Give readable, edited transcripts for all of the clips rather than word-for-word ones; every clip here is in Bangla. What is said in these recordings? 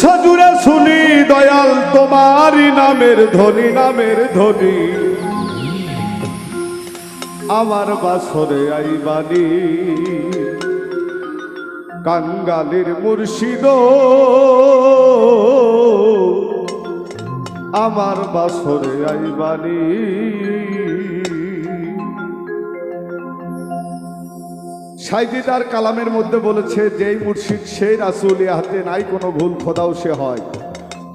বিশ্বজুড়ে শুনি দয়াল তোমারই নামের ধ্বনি, নামের ধ্বনি। আমার বাসরে আইবানি কাঙ্গালের মুর্শিদ, আমার বাসরে আইবানি। সাইদি তার কালামের মধ্যে বলেছে, যেই মুর্শিদ সেই রাসূল, হাতে নাই কোনো ভুল, খোদাও সে হয়।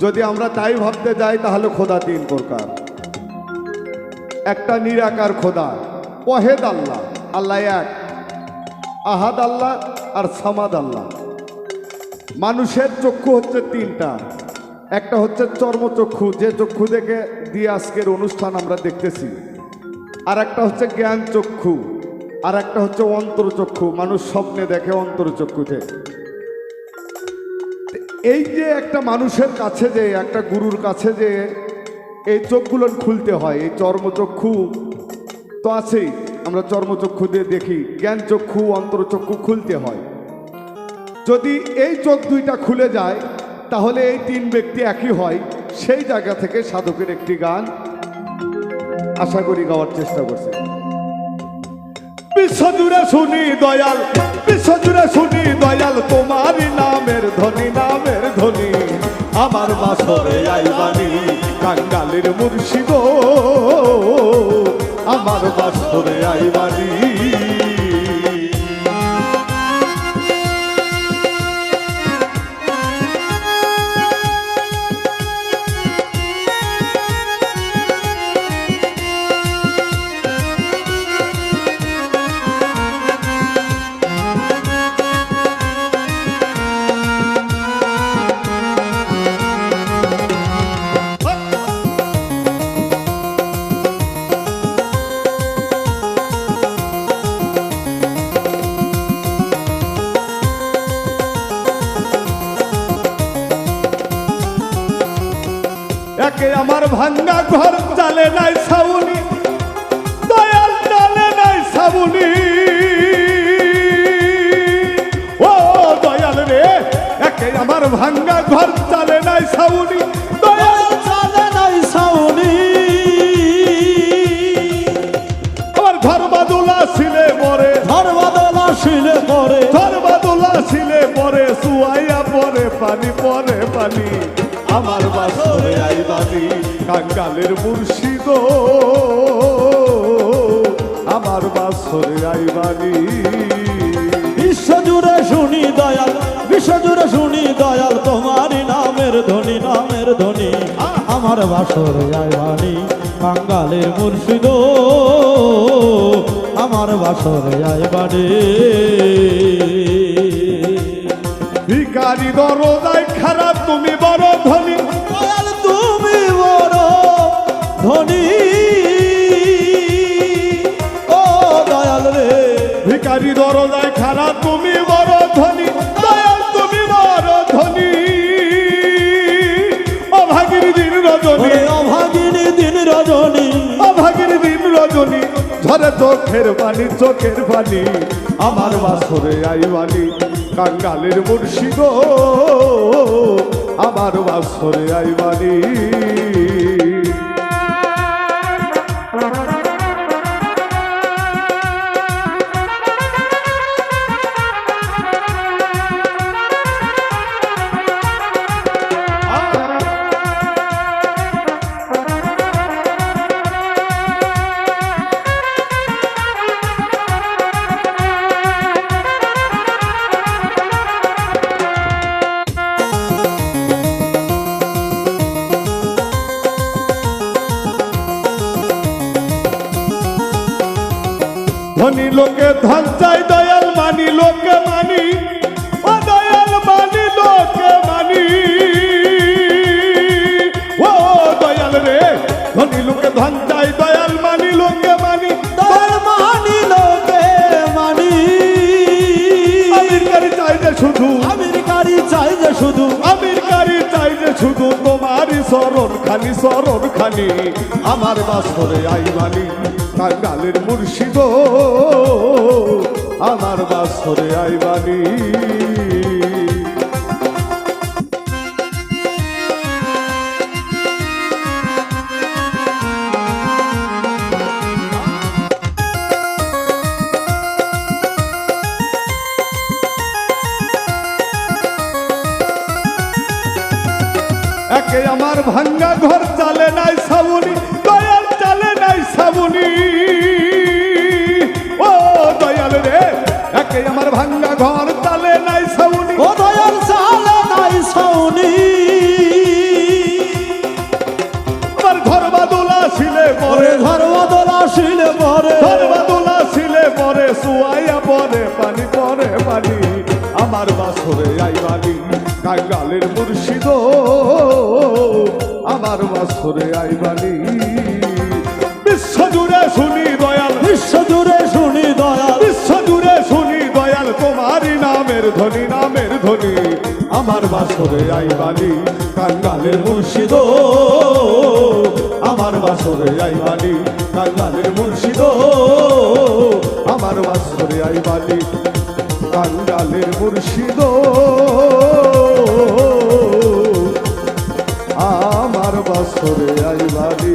যদি আমরা তাই ভাবতে যাই তাহলে খোদা তিন প্রকার। একটা নিরাকার খোদা, ওয়াহেদ আল্লাহ, আল্লাহ এক, আহাদ আল্লাহ আর সামাদ আল্লাহ। মানুষের চক্ষু হচ্ছে তিনটা। একটা হচ্ছে চর্মচক্ষু, যে চক্ষু দেখে দিয়ে আজকের অনুষ্ঠান আমরা দেখতেছি। আর একটা হচ্ছে জ্ঞান চক্ষু, আর একটা হচ্ছে অন্তরচক্ষু, মানুষ স্বপ্নে দেখে অন্তরচক্ষুতে। এই যে একটা মানুষের কাছে, যে একটা গুরুর কাছে যে এই চোখগুলো খুলতে হয়, এই চর্মচক্ষু তো আছেই, আমরা চর্মচক্ষু দিয়ে দেখি, জ্ঞান চক্ষু, অন্তরচক্ষু খুলতে হয়। যদি এই চোখ দুইটা খুলে যায় তাহলে এই তিন ব্যক্তি একই হয়। সেই জায়গা থেকে সাধকের একটি গান আশা করি গাওয়ার চেষ্টা করছে। বিশ্বজুড়ে শুনি দয়াল, বিশ্বজুড়ে শুনি দয়াল তোমারই নামের ধ্বনি, নামের ধ্বনি। আমার বাসরে আইবানি কাঙ্গালের মুর্শিদ, আমার বাসরে আইবানি। একে আমার ভাঙ্গা ঘর চালে নাই ছাউনি, দয়াল চালে নাই ছাউনি। ও দয়াল রে, একে আমার ভাঙ্গা ঘর চালে নাই ছাউনি, দয়াল চালে নাই ছাউনি। আমার ঘর বাদুলা ছিলে পরে, ঘর বাদুলা ছিলে পরে, ঘর বাদুলা ছিলে পরে, সুয়াইয়া পরে পানি, পরে পানি। আমার বাসরে আইবানি কাঙ্গালের মুর্শিদ, আমার বাসরে আইবানি। বিশ্বজুড়ে শুনি দয়াল, বিশ্বজুড়ে শুনি দয়াল তোমারই নামের ধ্বনি, নামের ধ্বনি। আমার বাসরে আইবানি কাঙ্গালের মুর্শিদ, আমার বাসরে আইবানি। ভিখারি দরজায় খারাপ, তুমি বড় ধনী, দয়াল তুমি বড় ধনী। ও দয়াল রে, ভিখারি দরজায় খারাপ, তুমি বড় ধনী, দয়াল তুমি বড় ধনী। অভাগীর দিন রজনী, অভাগিনী দিন রজনী, অভাগীর দিন রজনী, ঝরে চোখের পানি, চোখের পানি। আমার বাসরে আইবানি কাঙ্গালের মুর্শিদ, আমার বাসরে আইবানি। ধনী লোকে ধন চাই, দয়াল মানি লোকে মানি, ও দয়াল মানি লোকে মানি। ও দয়াল রে, ধনী লোকে ধন চাই, দয়াল মানি লোকে মানি, দয়াল মানি লোকে মানি। আমির কারি চাই যে শুধু, আমির কারি চাই যে শুধু, আমির কারি চাই যে শুধু তোমারই শরণ খানি, শরণ খানি। আমার বাসরে আইবানি কাঙ্গালের মুর্শিদ, আমার বাসরে আইবানি। আমার ভাঙ্গা ঘর চালে নাই সাবুনি, দয়াল চালে নাই সাবুনি। ও দয়াল রে, একে আমার ভাঙ্গা ঘর চালে নাই সাবুনি। ও দয়াল চালে নাই সাউনি, আমার ঘর বাদুলা ছিলে পরে, ঘর বদল আসিলে পরে, ঘর বাদুলা ছিলে পরে, সুয়াইয়া পরে পানি পরে পানি। আমার বাসরে আইবানি কাঙ্গালের মুর্শিদ, আমার বাসরে আইবানি। বিশ্ব জুড়ে শুনি দয়াল, বিশ্ব জুড়ে শুনি দয়াল, বিশ্ব জুড়ে শুনি দয়াল, তোমারই নামের ধ্বনি, নামের ধ্বনি। আমার বাসরে আইবানি কাঙ্গালের মুর্শিদ, আমার বাসরে আইবানি কাঙ্গালের মুর্শিদ, আমার বাসরে আইবানি কাঙ্গালের মুর্শিদ, আমার বাসরে আইবানি।